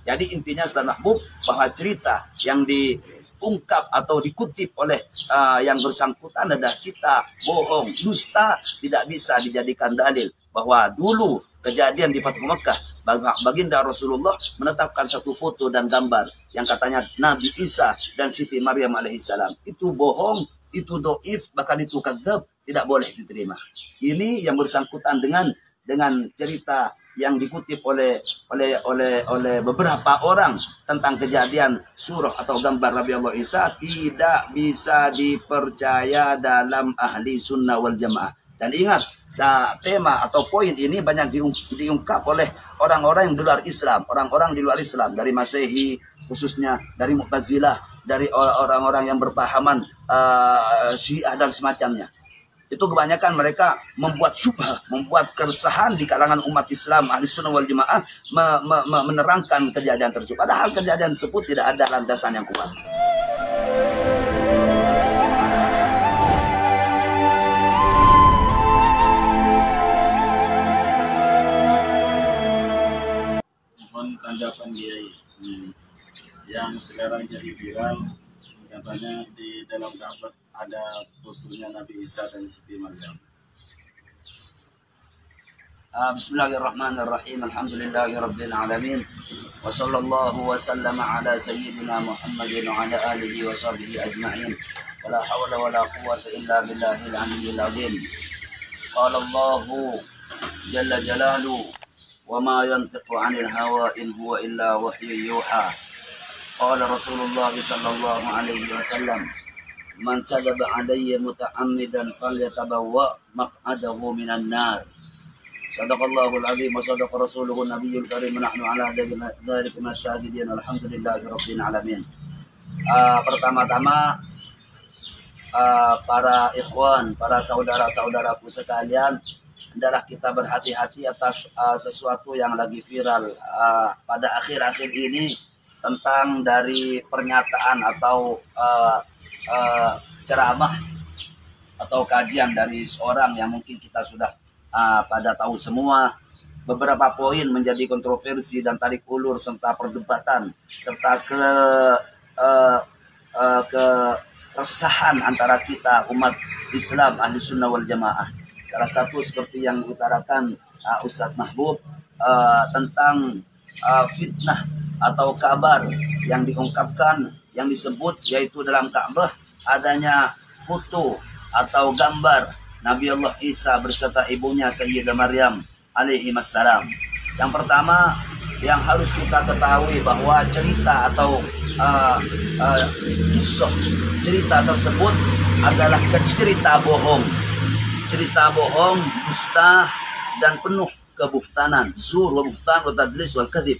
Jadi intinya Ustaz Mahbub, bahwa cerita yang diungkap atau dikutip oleh yang bersangkutan adalah kita bohong, dusta, tidak bisa dijadikan dalil bahwa dulu kejadian di Fathu Mekah baginda Rasulullah menetapkan satu foto dan gambar yang katanya Nabi Isa dan Siti Maryam alaihissalam. Itu bohong, itu doif, bahkan itu kadzab, tidak boleh diterima. Ini yang bersangkutan dengan cerita yang dikutip oleh beberapa orang tentang kejadian surah atau gambar Nabi Allah Isa tidak bisa dipercaya dalam ahli sunnah wal jamaah. Dan ingat, tema atau poin ini banyak diungkap oleh orang-orang yang di luar Islam, orang-orang di luar Islam, dari Masehi khususnya, dari Mu'tazilah, dari orang-orang yang berpahaman Syiah dan semacamnya. Itu kebanyakan mereka membuat syubhah, membuat keresahan di kalangan umat Islam, ahli sunnah wal jamaah, menerangkan kejadian tersebut. Padahal kejadian tersebut tidak ada landasan yang kuat. Mohon tanggapan Kiai yang sekarang jadi viral, katanya di dalam Ka'bah ada fotonya Nabi Isa dan Siti Maryam. Bismillahirrahmanirrahim. Alhamdulillahirabbil alamin. Wa sallallahu wa sallama ala sayyidina Muhammadin wa ala alihi wa sahbihi ajma'in. Wa la hawla wa la quwwata illa billahil aliyyil azim. Qala Allahu jalla jalaluhu wa ma yantiqu 'anil hawa in huwa illa wahyun yuha. Qala Rasulullah sallallahu alaihi wasallam, man kadzaba alayya muta'ammidan falyatabawwa maq'adahu minan nar. Sadaqallahul azim wa sadaqa rasuluhu nabiyul karim. Nahnu ala dzalika masyahidin. Alhamdulillahirabbil alamin. Pertama-tama para ikhwan, para saudara-saudaraku sekalian, hendaklah kita berhati-hati atas sesuatu yang lagi viral pada akhir-akhir ini tentang dari pernyataan atau ceramah atau kajian dari seorang yang mungkin kita sudah pada tahu semua. Beberapa poin menjadi kontroversi dan tarik ulur serta perdebatan serta keresahan antara kita umat Islam ahli sunnah wal jamaah. Salah satu seperti yang diutarakan Ustaz Mahbub tentang fitnah atau kabar yang diungkapkan, yang disebut yaitu dalam Ka'bah adanya foto atau gambar Nabi Allah Isa beserta ibunya Sayyidah Maryam alaihi wassalam. Yang pertama yang harus kita ketahui bahwa cerita atau kisah cerita tersebut adalah cerita bohong. Cerita bohong, dusta dan penuh kebuhtanan, zur wa buhtan wa tadlis wal kadzib.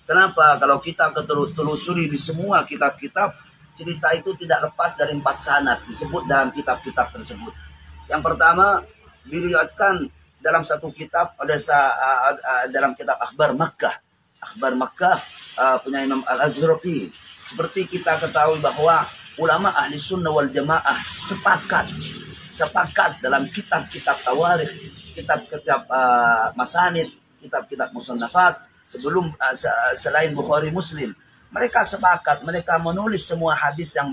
Kenapa? Kalau kita telusuri di semua kitab-kitab, cerita itu tidak lepas dari 4 sanad disebut dalam kitab-kitab tersebut. Yang pertama diriwayatkan dalam satu kitab, dalam kitab Akhbar Makkah. Akhbar Makkah punya Imam Al-Azraqi. Seperti kita ketahui bahwa ulama ahli sunnah wal jamaah sepakat dalam kitab-kitab tawarikh, kitab-kitab masanid, kitab-kitab musannafat sebelum selain Bukhari Muslim, mereka sepakat, mereka menulis semua hadis yang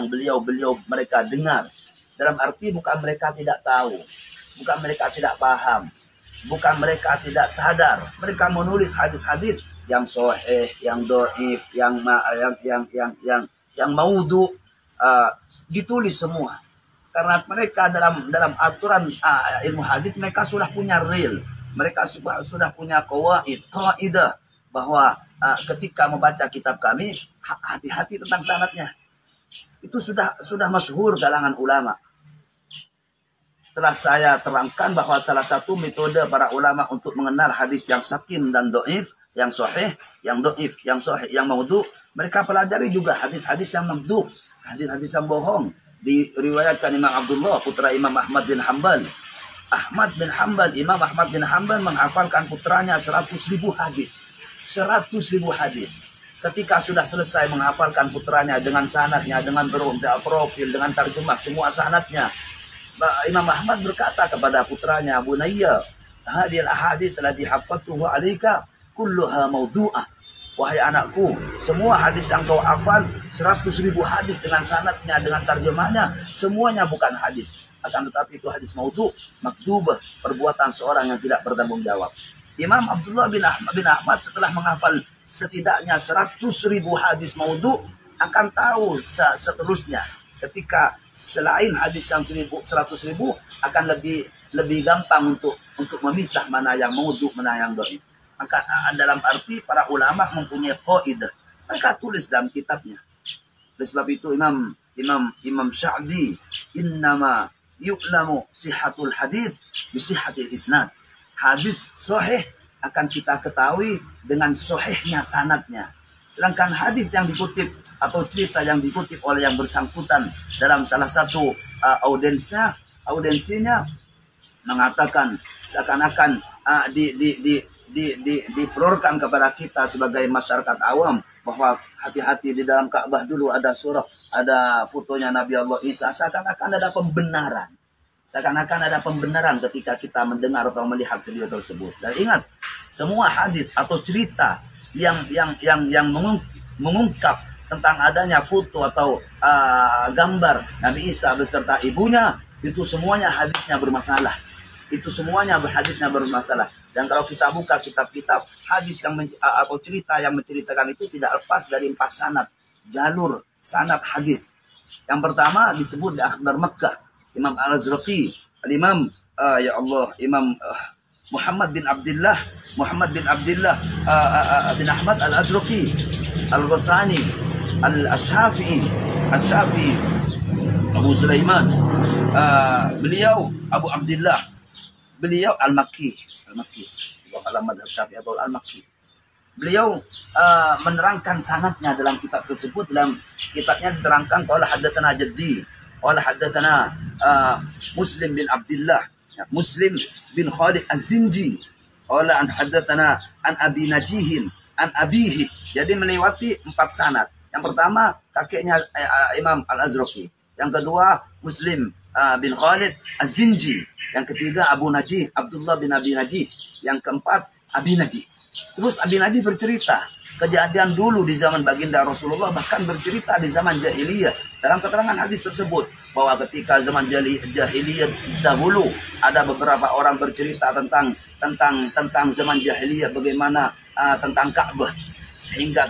beliau mereka dengar. Dalam arti bukan mereka tidak tahu, bukan mereka tidak paham, bukan mereka tidak sadar. Mereka menulis hadis-hadis yang sahih, yang dhaif, yang maudhu, ditulis semua. Karena mereka dalam aturan ilmu hadis mereka sudah punya real. Mereka sudah punya kaidah bahwa ketika membaca kitab kami hati-hati tentang sanadnya. Itu sudah masyhur kalangan ulama. Telah saya terangkan bahwa salah satu metode para ulama untuk mengenal hadis yang sakim dan dhaif, yang sahih, yang dhaif, yang sahih, yang maudhu, mereka pelajari juga hadis-hadis yang maudhu, hadis-hadis yang bohong. Diriwayatkan Imam Abdullah putra Imam Ahmad bin Hanbal. Imam Ahmad bin Hanbal menghafalkan putranya 100.000 hadis. 100.000 hadis. Ketika sudah selesai menghafalkan putranya dengan sanadnya, dengan profil, dengan tarjumah semua sanadnya, Imam Ahmad berkata kepada putranya, "Bunayya, hadhil ahadits allati haffadtuha 'alaika kulluha mawdu'ah." wahai anakku, semua hadis yang kau hafal, 100.000 hadis dengan sanadnya, dengan terjemahnya, semuanya bukan hadis. Akan tetapi itu hadis maudhu, makdubah, perbuatan seorang yang tidak bertanggung jawab. Imam Abdullah bin Ahmad setelah menghafal setidaknya 100.000 hadis maudhu, akan tahu seterusnya. Ketika selain hadis yang 100.000 akan lebih gampang untuk memisah mana yang maudhu, mana yang dhaif. Maka dalam arti para ulama mempunyai qaidah. Mereka tulis dalam kitabnya. Oleh sebab itu Imam Sya'bi, innama yu'lamu sihhatul hadis bi sihhatil isnad. Hadis sahih akan kita ketahui dengan sahihnya sanadnya. Sedangkan hadis yang dikutip atau cerita yang dikutip oleh yang bersangkutan dalam salah satu audensinya mengatakan seakan-akan diflorkan kepada kita sebagai masyarakat awam bahwa hati-hati, di dalam Ka'bah dulu ada surah, ada fotonya Nabi Allah Isa. Seakan-akan ada pembenaran. Seakan-akan ada pembenaran ketika kita mendengar atau melihat video tersebut. Dan ingat, semua hadis atau cerita yang mengungkap tentang adanya foto atau gambar Nabi Isa beserta ibunya, itu semuanya hadisnya bermasalah. Itu semuanya hadisnya bermasalah. Dan kalau kita buka kitab-kitab hadis atau cerita yang menceritakan itu tidak lepas dari 4 sanad, jalur sanad hadis. Yang pertama disebut di Akhbar Makkah, Imam Al-Azraqi, Imam Muhammad bin Abdullah bin Ahmad Al-Azraqi, Al-Ghassani, Al-Syafi'i, Abu Sulaiman, beliau Abu Abdullah, beliau Al-Makki, kalau madhab Syafi'i atau Al-Makki. Beliau menerangkan sanadnya dalam kitab tersebut. Dalam kitabnya diterangkan qala haddatsana jaddi, qala haddatsana Muslim bin Abdullah, Muslim bin Khalid Az-Zinji, qala haddatsana an Abi Najihin, an abihi. Jadi melewati 4 sanad. Yang pertama kakeknya Imam Al-Azraqi, yang kedua Muslim bin Khalid Az-Zinji, yang ketiga Abu Najih, Abdullah bin Abi Najih, yang keempat Abi Najih. Terus Abi Najih bercerita kejadian dulu di zaman baginda Rasulullah, bahkan bercerita di zaman jahiliyah. Dalam keterangan hadis tersebut bahwa ketika zaman jahiliyah dahulu ada beberapa orang bercerita tentang zaman jahiliyah, bagaimana tentang Ka'bah, sehingga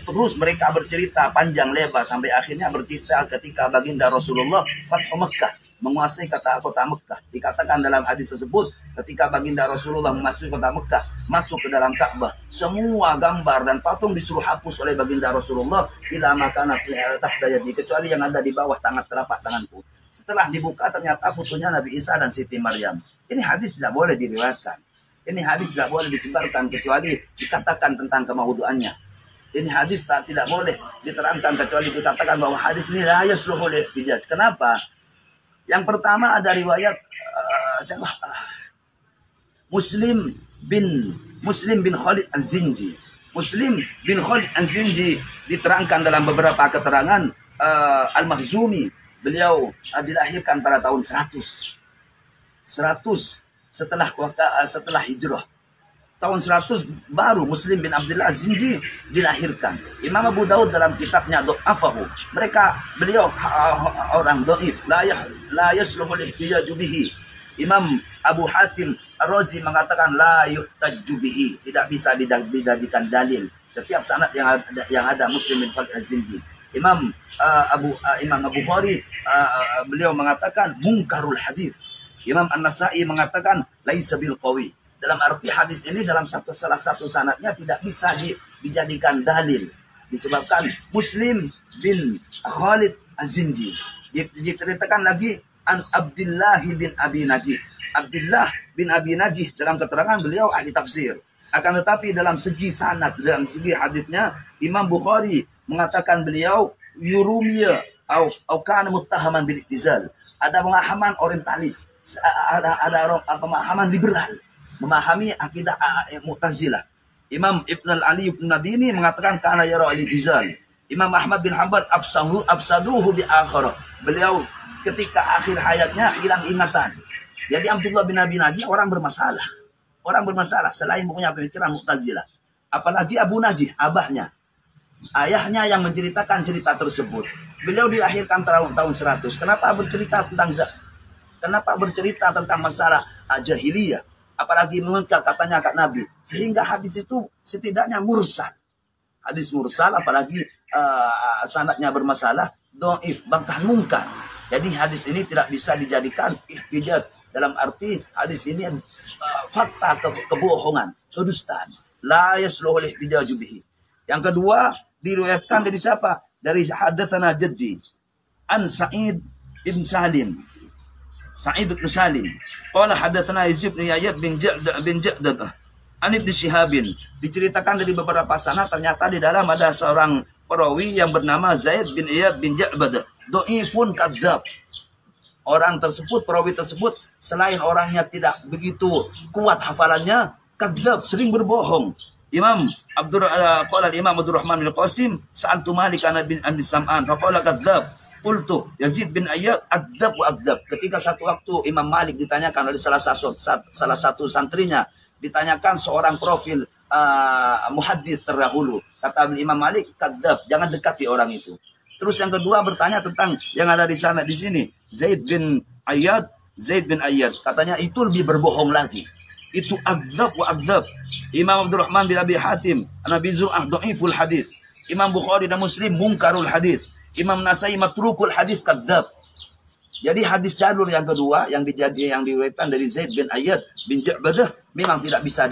terus mereka bercerita panjang lebar sampai akhirnya bercerita ketika baginda Rasulullah Fathu Mekah, menguasai kota Mekah. Dikatakan dalam hadis tersebut ketika baginda Rasulullah memasuki kota Mekah, masuk ke dalam Ka'bah, semua gambar dan patung disuruh hapus oleh baginda Rasulullah ila makana tahta yadi, kecuali yang ada di bawah telapak tanganku. Setelah dibuka ternyata fotonya Nabi Isa dan Siti Maryam. Ini hadis tidak boleh diriwayatkan. Ini hadis tidak boleh disebarkan kecuali dikatakan tentang kemauduannya. Ini hadis tidak boleh diterangkan kecuali dikatakan bahwa hadis ini la yasluhu lil ihtijaj. Kenapa? Yang pertama ada riwayat Muslim bin Khalid Az-Zinji. Muslim bin Khalid Az-Zinji diterangkan dalam beberapa keterangan Al-Makhzumi. Beliau dilahirkan pada tahun 100 setelah hijrah. Tahun 100 baru Muslim bin Abdullah Az-Zinji dilahirkan. Imam Abu Daud dalam kitabnya Du'afahu, beliau orang dhaif, la yasluhu al-ihtijaj bihi. Imam Abu Hatim Ar-Razi mengatakan la yuhtajju bihi, tidak bisa dijadikan dalil. Setiap sanad yang ada Muslim bin Az-Zinji. Imam Abu Khari beliau mengatakan munkarul hadis. Imam An-Nasa'i mengatakan laisa bil qawi. Dalam arti hadis ini dalam salah satu sanadnya tidak bisa dijadikan dalil. Disebabkan Muslim bin Khalid Az-Zinji. Diceritakan lagi an Abdullah bin Abi Najih. Abdullah bin Abi Najih dalam keterangan beliau ahli tafsir. Akan tetapi dalam segi sanad, dalam segi hadisnya, Imam Bukhari mengatakan beliau yurumiya atau kana muttahaman bil ihtizal. Ada pemahaman orientalis, ada pemahaman liberal, memahami akidah Mu'tazilah. Imam Ibn al-Ali Ibn Nadini mengatakan kana yara al-ihtizal. Imam Ahmad bin Hanbal absaduhu bi akhirah. Beliau ketika akhir hayatnya hilang ingatan. Jadi Abdullah bin Abi Najih orang bermasalah. Orang bermasalah selain punya pemikiran Mu'tazilah. apalagi Abu Najih, abahnya, ayahnya yang menceritakan cerita tersebut. Beliau dilahirkan tahun 100. Kenapa bercerita tentang kenapa bercerita tentang masalah jahiliyah? Apalagi mengangkat katanya kak Nabi. Sehingga hadis itu setidaknya mursal. Hadis mursal apalagi sanadnya bermasalah, dhaif, bahkan mungkar. Jadi hadis ini tidak bisa dijadikan ihtijaj. Dalam arti hadis ini fakta kebohongan, kedustaan. La yasluhul ihtijaju bihi. Yang kedua, diriwayatkan dari siapa? Dari hadatsana jaddi an Sa'id ibn Salim. Sa'id ibn Salim. Qala hadatsana Yazid bin Ya'yad bin Ja'dabah. An Ibn Shihabin. Diceritakan dari beberapa sanad, ternyata di dalam ada seorang perawi yang bernama Zaid bin Iyad bin Ja'bad. Dhaifun kadzab. Orang tersebut, perawi tersebut, selain orangnya tidak begitu kuat hafalannya, kadzab, sering berbohong. Imam Imam Abdurrahman bin Qasim sa'altu Malik an Abi Sam'an faqala kadzab. Qultu Yazid bin Ayyad adzab wa adzab. Ketika satu waktu Imam Malik ditanyakan oleh salah satu santrinya, ditanyakan seorang profil muhaddits terdahulu. Kata Imam Malik, kadzab, jangan dekati orang itu. Terus yang kedua bertanya tentang yang ada di sana di sini, Zaid bin Ayyad, katanya itu lebih berbohong lagi. Itu adzab wa adzab. Imam Abdurrahman bin Abi Hatim, Nabi Zur'ah dhaiful hadis. Imam Bukhari dan Muslim mungkarul hadis. Imam Nasai matrukul hadis, kadzab. Jadi hadis jalur yang kedua yang diriwayatkan dari Zaid bin Ayyad bin Ja'badah memang tidak bisa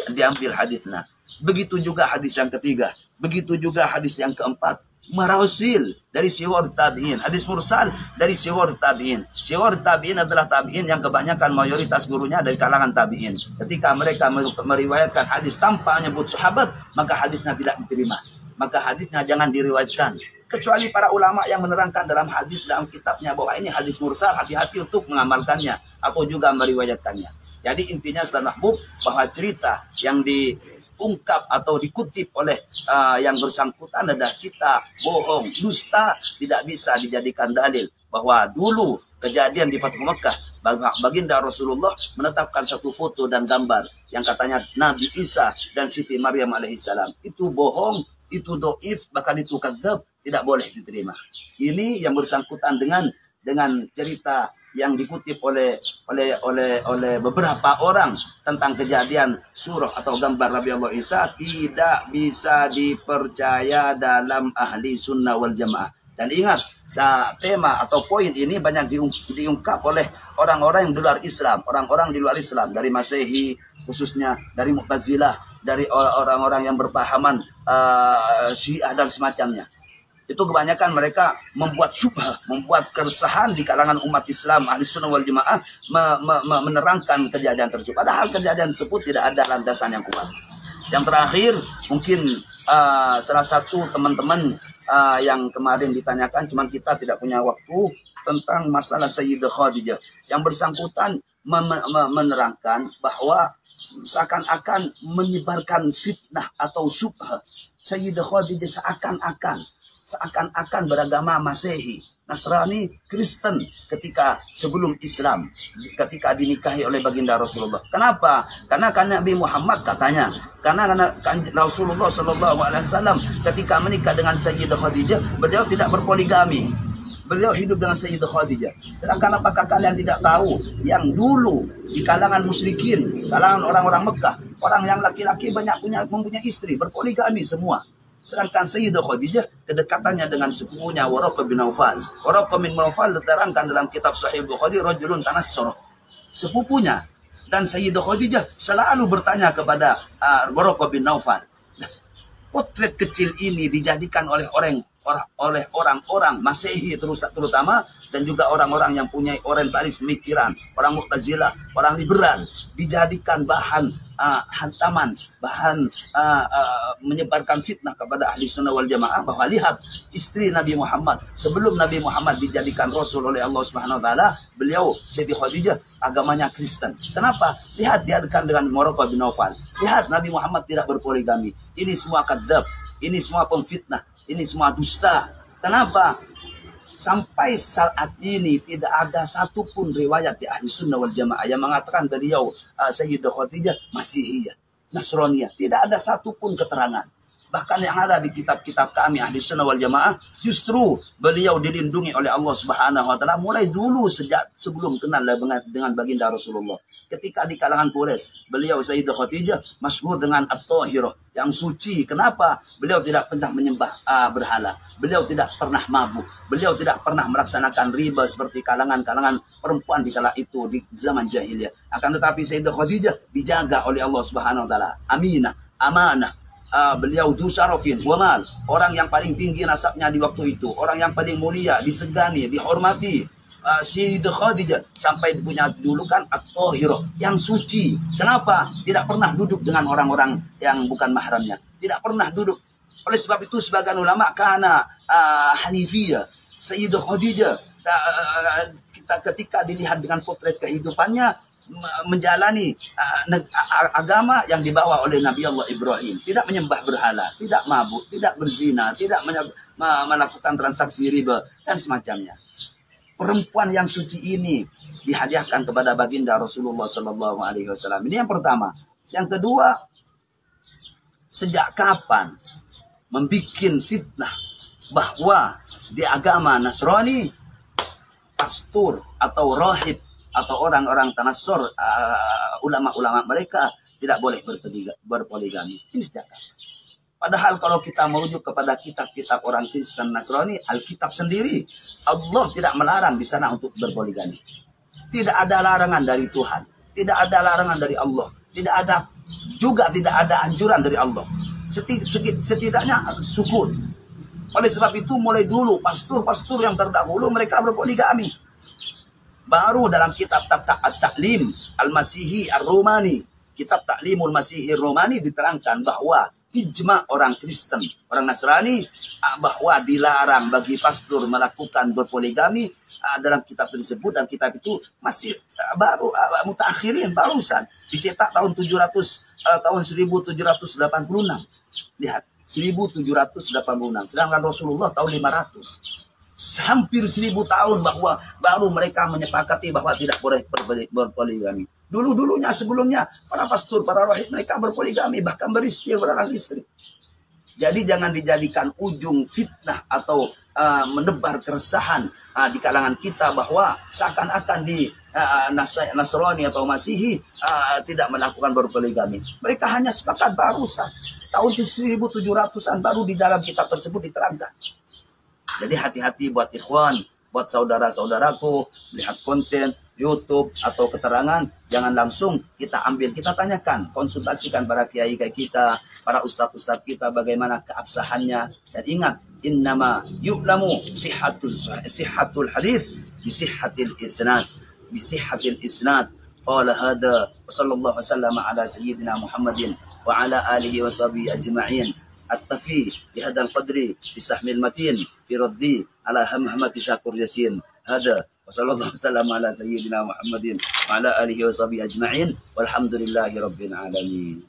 diambil hadisnya. Begitu juga hadis yang ketiga, begitu juga hadis yang keempat. Marasil dari siwar tabi'in, hadis mursal dari siwar tabi'in. Siwar tabi'in adalah tabi'in yang kebanyakan mayoritas gurunya dari kalangan tabi'in. Ketika mereka meriwayatkan hadis tanpa menyebut sahabat, maka hadisnya tidak diterima. Maka hadisnya jangan diriwayatkan. Kecuali para ulama yang menerangkan dalam hadis, dalam kitabnya, bahwa ini hadis mursal, hati-hati untuk mengamalkannya atau juga meriwayatkannya. Jadi intinya Ustaz Mahbub, bahwa cerita yang diungkap atau dikutip oleh yang bersangkutan adalah kita bohong, dusta, tidak bisa dijadikan dalil. Bahwa dulu kejadian di Fathu Mekah, baginda Rasulullah menetapkan satu foto dan gambar yang katanya Nabi Isa dan Siti Maryam alaihissalam. Itu bohong, itu dhaif, bahkan itu kadzab, tidak boleh diterima. Ini yang bersangkutan dengan cerita yang dikutip oleh beberapa orang tentang kejadian surah atau gambar Nabi Allah Isa tidak bisa dipercaya dalam ahli sunnah wal jamaah. Dan ingat, tema atau poin ini banyak diungkap oleh orang-orang yang di luar Islam, orang-orang di luar Islam, dari Masehi khususnya, dari Mu'tazilah, dari orang-orang yang berpahaman Syiah dan semacamnya. Itu kebanyakan mereka membuat syubhah, membuat keresahan di kalangan umat Islam ahli sunnah wal jamaah, menerangkan kejadian tersebut. Padahal kejadian tersebut tidak ada landasan yang kuat. Yang terakhir, mungkin salah satu teman-teman yang kemarin ditanyakan, cuman kita tidak punya waktu, tentang masalah Sayyidah Khadijah. Yang bersangkutan menerangkan bahwa seakan-akan menyebarkan fitnah atau syubhah. Sayyidah Khadijah seakan-akan beragama Masehi, Nasrani, Kristen ketika sebelum Islam, ketika dinikahi oleh baginda Rasulullah. Kenapa? Karena Nabi Muhammad katanya, karena Rasulullah SAW ketika menikah dengan Sayyidah Khadijah, beliau tidak berpoligami. Beliau hidup dengan Sayyidah Khadijah. Sedangkan apakah kalian tidak tahu yang dulu di kalangan musyrikin, kalangan orang-orang Mekah, orang yang laki-laki mempunyai istri, berpoligami semua. Sedangkan Sayyidah Khadijah kedekatannya dengan sepupunya Waraqah bin Naufal. Waraqah bin Naufal diterangkan dalam kitab Sahih Bukhari, rajulun tanassara. Sepupunya dan Sayyidah Khadijah selalu bertanya kepada Waraqah bin Naufal. Nah, potret kecil ini dijadikan oleh orang-orang Masehi terutama, dan juga orang-orang yang punya orientalis pemikiran, orang Mu'tazilah, orang liberal, dijadikan bahan hantaman, bahan menyebarkan fitnah kepada ahli sunnah wal jamaah, bahwa lihat istri Nabi Muhammad sebelum Nabi Muhammad dijadikan Rasul oleh Allah Subhanahu Wa Taala, beliau Siti Khadijah agamanya Kristen. Kenapa? Lihat diadakan dengan Waraqah bin Naufal. Lihat Nabi Muhammad tidak berpoligami. Ini semua kadzab, ini semua pemfitnah, ini semua dusta. Kenapa? Sampai saat ini tidak ada satupun riwayat di ahli sunnah wal jamaah yang mengatakan beliau Sayyidah Khadijah Masihiyah. Nasraniyah. Tidak ada satupun keterangan. Bahkan yang ada di kitab-kitab kami Ahli Sunnah wal Jamaah, justru beliau dilindungi oleh Allah Subhanahu wa taala mulai dulu sejak sebelum kenal dengan baginda Rasulullah. Ketika di kalangan Quraisy, beliau Sayyidah Khadijah masyhur dengan At-Tahirah, yang suci. Kenapa? Beliau tidak pernah menyembah berhala. Beliau tidak pernah mabuk. Beliau tidak pernah melaksanakan riba seperti kalangan-kalangan perempuan di kala itu di zaman jahiliyah. Akan tetapi Sayyidah Khadijah dijaga oleh Allah Subhanahu wa taala. Aminah, amanah. Beliau du syarafin wa mal, orang yang paling tinggi nasabnya di waktu itu, orang yang paling mulia, disegani, dihormati. Sayyidah Khadijah sampai punya julukan At-Tahirah, yang suci. Kenapa? Tidak pernah duduk dengan orang-orang yang bukan mahramnya. Tidak pernah duduk. Oleh sebab itu sebagian ulama karena Hanifiyah, Sayyidah Khadijah kita ketika dilihat dengan potret kehidupannya menjalani agama yang dibawa oleh Nabi Allah Ibrahim, tidak menyembah berhala, tidak mabuk, tidak berzina, tidak melakukan transaksi riba dan semacamnya. Perempuan yang suci ini dihadiahkan kepada baginda Rasulullah Sallallahu Alaihi Wasallam. Ini yang pertama. Yang kedua, sejak kapan membikin fitnah bahwa di agama Nasrani pastor atau rahib atau orang-orang Tanassur, ulama-ulama mereka tidak boleh berpoligami. Ini sejak kapan? Padahal kalau kita merujuk kepada kitab-kitab orang Kristen Nasrani, Alkitab sendiri, Allah tidak melarang di sana untuk berpoligami. Tidak ada larangan dari Tuhan, tidak ada larangan dari Allah, tidak ada anjuran dari Allah. Setidaknya sukun. Oleh sebab itu mulai dulu pastor-pastor yang terdahulu mereka berpoligami. Baru dalam kitab At-Ta'lim Al-Masihi Ar-Romani, kitab Ta'limul Masihi Ar-Romani diterangkan bahwa ijma orang Kristen, orang Nasrani, bahwa dilarang bagi pastor melakukan berpoligami dalam kitab tersebut, dan kitab itu masih baru mutaakhirin, barusan dicetak tahun 1786. Lihat, 1786, sedangkan Rasulullah tahun 500. Hampir 1000 tahun bahwa baru mereka menyepakati bahwa tidak boleh berpoligami. Dulunya sebelumnya para pastor, para rahib mereka berpoligami, bahkan beristri, berarang istri. Jadi jangan dijadikan ujung fitnah atau menebar keresahan di kalangan kita bahwa seakan-akan di Nasrani atau Masihi tidak melakukan berpoligami. Mereka hanya sepakat barusan tahun 1700-an baru di dalam kitab tersebut diterangkan. Jadi hati-hati buat ikhwan, buat saudara-saudaraku, lihat konten YouTube atau keterangan, jangan langsung kita ambil, kita tanyakan, konsultasikan para kiai kita, para ustadz-ustadz kita bagaimana keabsahannya. Dan ingat, innama yu'lamu sihhatul hadith bisihhatil isnad. Qala hadha wa sallallahu wasallam ala sayyidina Muhammadin wa ala alihi wa sahbihi ajma'in. At-tafi bihadal qadri bisahmil matin fi raddi ala hamhamati syakur yasin. Hada wa sallallahu wasallam ala sayyidina Muhammadin wa ala alihi wa sahbihi ajma'in walhamdulillahi rabbil alamin.